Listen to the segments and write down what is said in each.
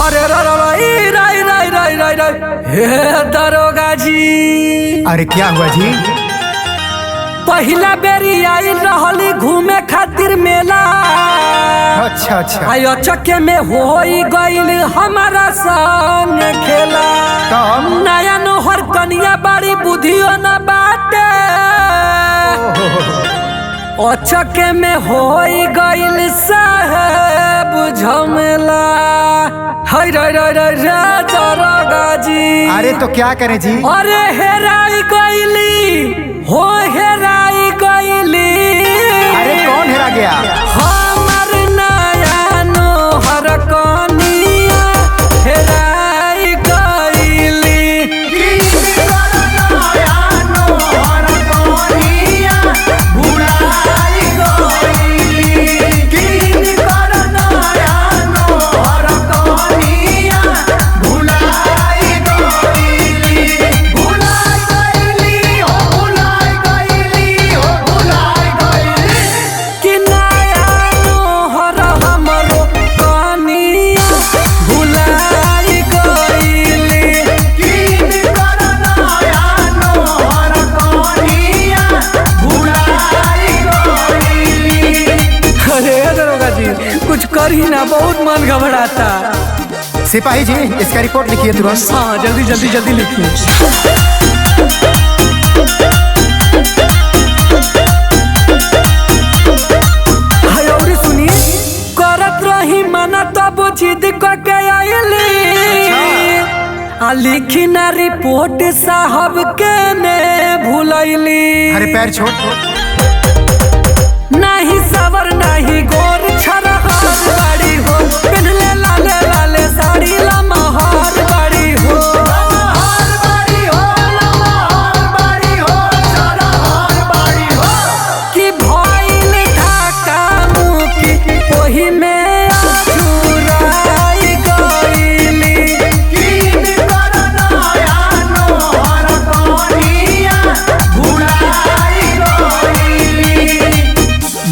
अरे हे दरोगा जी। अरे क्या हुआ जी? पहला बेरी आई रहली घूमे खातिर मेला। अच्छा अच्छा। आयो चक्के में हो गईल हमारा संग खेला। तब नया नोहर कनिया बड़ी बुधियो न बाटे। ओ चक्के में हो गईल साहेब झमेला। हाय दरोगा जी। अरे तो क्या करें जी? अरे हेराई गईली हो हेराई गईली। अरे कौन हेरा गया? हमर नया नोहर कनिया हेराई गईली। कुछ कर ही ना, बहुत मन घबराता। सिपाही जी इसका रिपोर्ट लिखिए तुरंत। हाँ जल्दी जल्दी जल्दी लिखिए। और सुनिए, करत रही मना तब जिद करके आइली। लिखी ना रिपोर्ट साहब के ने भूलैली। अरे पैर छोड़। नहीं सवर नहीं गोर छरहर बड़ी हो। पहनले लाले लाले साड़ी लमहर बड़ी हो। कि भइल ढाका मुकी ओही में अछुराई गईली।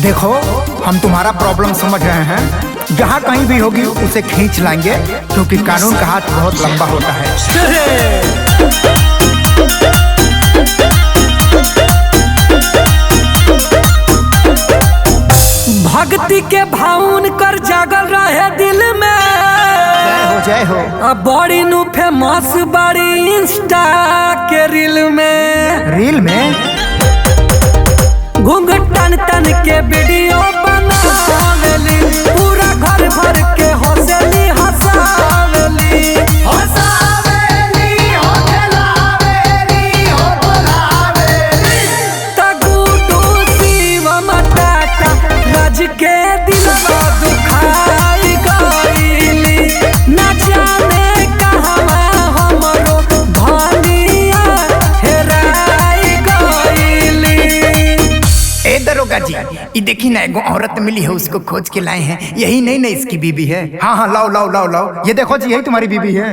देखो हम तुम्हारा प्रॉब्लम समझ रहे हैं। जहाँ कहीं भी होगी उसे खींच लाएंगे, क्योंकि कानून का हाथ बहुत लंबा होता है। भक्ति के भावुन कर जागल रहे दिल में। जय हो। अब बड़ी नु फेमस बड़ी इंस्टा के रील में। रील में घूंघट तन तन के वीडियो बनावेली। पूरा घर भर के हंसेली हंसावेली। गुड्डू शिवम टाटा राज के दिलवा दुखाई गईली। न जाने कहवा हमरो धनिया हेराई गईली। ए दरोगा जी, ये देखी ना एगो औरत मिली है, उसको खोज के लाए हैं। यही नहीं ना इसकी बीबी है? हाँ हाँ लाओ लाओ लाओ लाओ, ये देखो जी यही तुम्हारी बीबी है।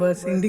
बस